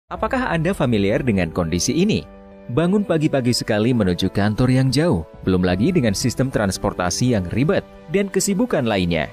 Apakah Anda familiar dengan kondisi ini? Bangun pagi-pagi sekali menuju kantor yang jauh, belum lagi dengan sistem transportasi yang ribet, dan kesibukan lainnya.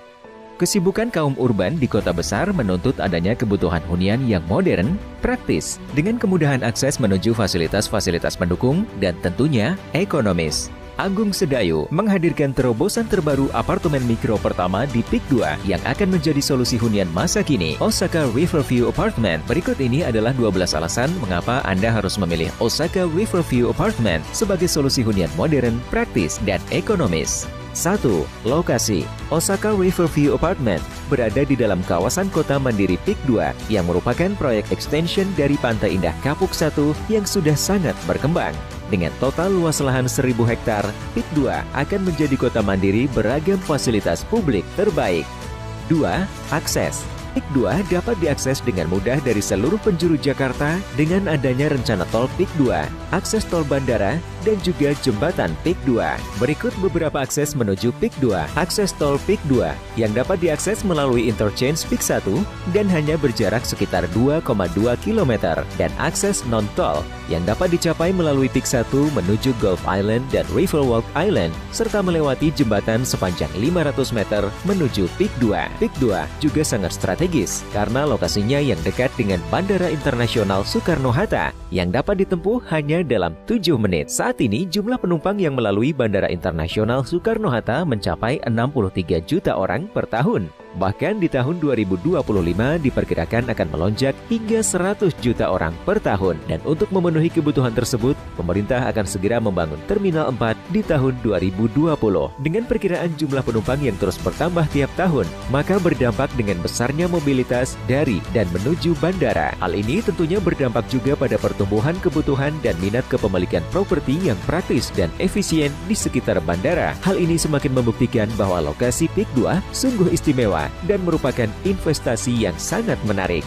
Kesibukan kaum urban di kota besar menuntut adanya kebutuhan hunian yang modern, praktis, dengan kemudahan akses menuju fasilitas-fasilitas pendukung, dan tentunya ekonomis. Agung Sedayu menghadirkan terobosan terbaru apartemen mikro pertama di Peak 2 yang akan menjadi solusi hunian masa kini, Osaka Riverview Apartment. Berikut ini adalah 12 alasan mengapa Anda harus memilih Osaka Riverview Apartment sebagai solusi hunian modern, praktis, dan ekonomis. 1. Lokasi. Osaka Riverview Apartment berada di dalam kawasan kota mandiri Peak 2 yang merupakan proyek extension dari Pantai Indah Kapuk 1 yang sudah sangat berkembang. Dengan total luas lahan 1.000 hektar, Peak 2 akan menjadi kota mandiri beragam fasilitas publik terbaik. 2. Akses. Peak 2 dapat diakses dengan mudah dari seluruh penjuru Jakarta dengan adanya rencana tol Peak 2, akses tol bandara, dan juga jembatan Peak 2. Berikut beberapa akses menuju Peak 2. Akses tol Peak 2 yang dapat diakses melalui interchange Peak 1 dan hanya berjarak sekitar 2,2 km, dan akses non-tol yang dapat dicapai melalui Peak 1 menuju Gulf Island dan Riverwalk Island, serta melewati jembatan sepanjang 500 meter menuju Peak 2. Peak 2 juga sangat strategis karena lokasinya yang dekat dengan Bandara Internasional Soekarno-Hatta yang dapat ditempuh hanya dalam 7 menit. Saat ini, jumlah penumpang yang melalui Bandara Internasional Soekarno-Hatta mencapai 63 juta orang per tahun. Bahkan di tahun 2025 diperkirakan akan melonjak hingga 100 juta orang per tahun. Dan untuk memenuhi kebutuhan tersebut, pemerintah akan segera membangun Terminal 4 di tahun 2020. Dengan perkiraan jumlah penumpang yang terus bertambah tiap tahun, maka berdampak dengan besarnya mobilitas dari dan menuju bandara. Hal ini tentunya berdampak juga pada pertumbuhan kebutuhan dan minat kepemilikan properti yang praktis dan efisien di sekitar bandara. Hal ini semakin membuktikan bahwa lokasi Peak 2 sungguh istimewa dan merupakan investasi yang sangat menarik.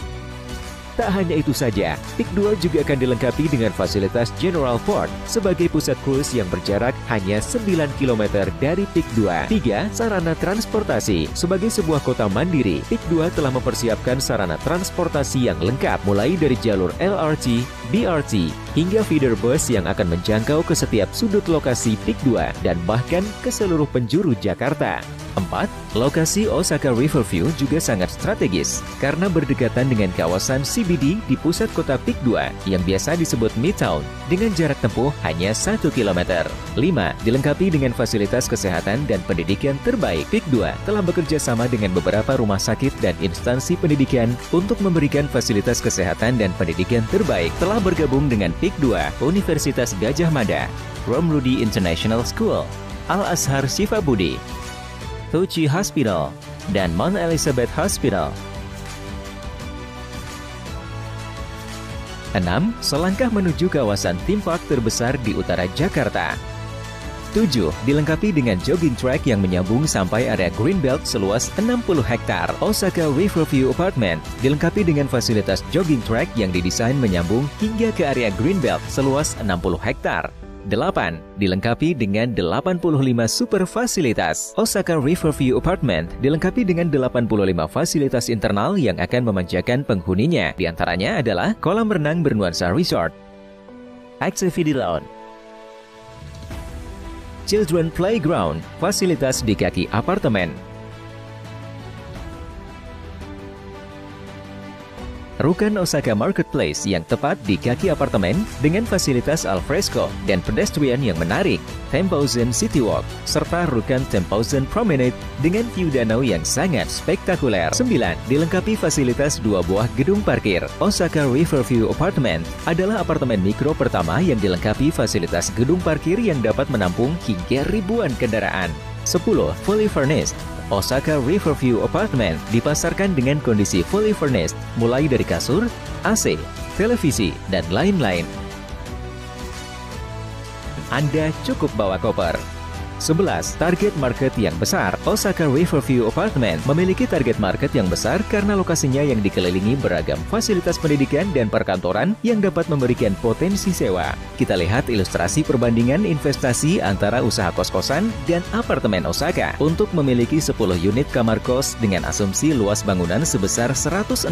Tak hanya itu saja, Peak 2 juga akan dilengkapi dengan fasilitas General Port sebagai pusat cruise yang berjarak hanya 9 km dari Peak 2. 3. Sarana transportasi. Sebagai sebuah kota mandiri, Peak 2 telah mempersiapkan sarana transportasi yang lengkap, mulai dari jalur LRT, BRT, hingga feeder bus yang akan menjangkau ke setiap sudut lokasi Peak 2 dan bahkan ke seluruh penjuru Jakarta. 4. Lokasi Osaka Riverview juga sangat strategis karena berdekatan dengan kawasan CBD di pusat kota Peak 2 yang biasa disebut Midtown dengan jarak tempuh hanya 1 km. 5. Dilengkapi dengan fasilitas kesehatan dan pendidikan terbaik. Peak 2 telah bekerja sama dengan beberapa rumah sakit dan instansi pendidikan untuk memberikan fasilitas kesehatan dan pendidikan terbaik. Telah bergabung dengan Peak 2, Universitas Gadjah Mada, Rom Rudi International School, Al-Azhar Sifabudi, Tochi Hospital, dan Mount Elizabeth Hospital. 6. Selangkah menuju kawasan theme park terbesar di utara Jakarta. 7. Dilengkapi dengan jogging track yang menyambung sampai area Greenbelt seluas 60 hektar. Osaka Riverview Apartment dilengkapi dengan fasilitas jogging track yang didesain menyambung hingga ke area Greenbelt seluas 60 hektar. 8. Dilengkapi dengan 85 super fasilitas. Osaka Riverview Apartment dilengkapi dengan 85 fasilitas internal yang akan memanjakan penghuninya. Di antaranya adalah kolam renang bernuansa resort, activity lawn, children playground, fasilitas di kaki apartemen, Rukan Osaka Marketplace yang tepat di kaki apartemen dengan fasilitas alfresco dan pedestrian yang menarik, Tempauzen City Walk, serta Rukan Tempauzen Promenade dengan view danau yang sangat spektakuler. 9. Dilengkapi fasilitas 2 buah gedung parkir. Osaka Riverview Apartment adalah apartemen mikro pertama yang dilengkapi fasilitas gedung parkir yang dapat menampung hingga ribuan kendaraan. 10. Fully furnished. Osaka Riverview Apartment dipasarkan dengan kondisi fully furnished, mulai dari kasur, AC, televisi, dan lain-lain. Anda cukup bawa koper. 11. Target market yang besar. Osaka Riverview Apartment memiliki target market yang besar karena lokasinya yang dikelilingi beragam fasilitas pendidikan dan perkantoran yang dapat memberikan potensi sewa. Kita lihat ilustrasi perbandingan investasi antara usaha kos-kosan dan apartemen Osaka. Untuk memiliki 10 unit kamar kos dengan asumsi luas bangunan sebesar 165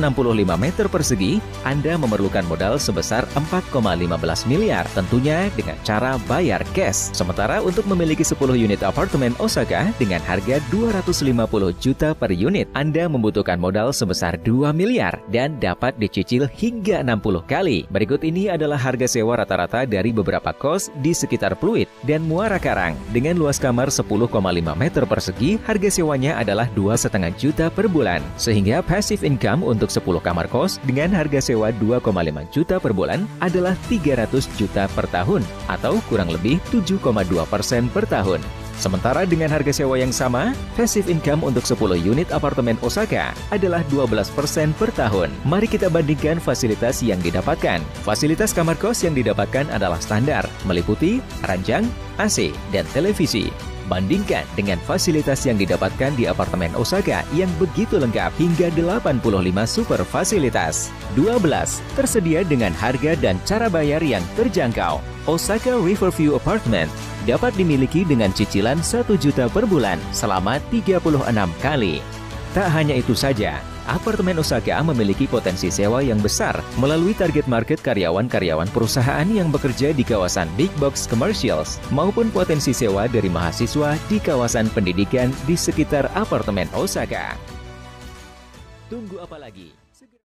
meter persegi, Anda memerlukan modal sebesar 4,15 miliar, tentunya dengan cara bayar cash. Sementara untuk memiliki 10 unit apartemen Osaka dengan harga 250 juta per unit, Anda membutuhkan modal sebesar 2 miliar dan dapat dicicil hingga 60 kali. Berikut ini adalah harga sewa rata-rata dari beberapa kos di sekitar Pluit dan Muara Karang. Dengan luas kamar 10,5 meter persegi, harga sewanya adalah 2,5 juta per bulan. Sehingga passive income untuk 10 kamar kos dengan harga sewa 2,5 juta per bulan adalah 300 juta per tahun atau kurang lebih 7,2% per tahun. Sementara dengan harga sewa yang sama, passive income untuk 10 unit apartemen Osaka adalah 12% per tahun. Mari kita bandingkan fasilitas yang didapatkan. Fasilitas kamar kos yang didapatkan adalah standar, meliputi ranjang, AC, dan televisi. Bandingkan dengan fasilitas yang didapatkan di apartemen Osaka yang begitu lengkap hingga 85 super fasilitas. 12. Tersedia dengan harga dan cara bayar yang terjangkau. Osaka Riverview Apartment dapat dimiliki dengan cicilan 1 juta per bulan selama 36 kali. Tak hanya itu saja, apartemen Osaka memiliki potensi sewa yang besar melalui target market karyawan-karyawan perusahaan yang bekerja di kawasan big box commercials maupun potensi sewa dari mahasiswa di kawasan pendidikan di sekitar apartemen Osaka. Tunggu apa lagi?